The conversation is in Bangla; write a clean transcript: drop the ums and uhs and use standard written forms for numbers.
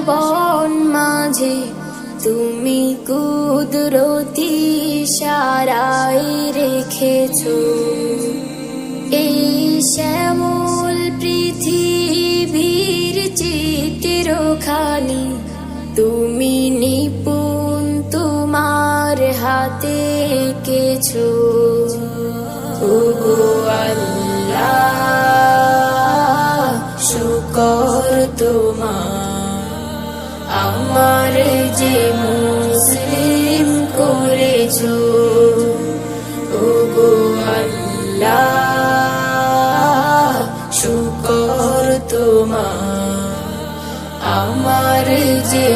বন মাঝে তুমি কুদরতি ইশারায় রেখেছো এই শ্যামল পৃথিবীর চিত্রখানি তুমি নিপুণ তোমার হাতে এঁকেছো। ওগো আল্লাহ শুকর তোমার আমার যে মুসলিম করেছো। ওগো আল্লাহ শুকর তোমার আমার যে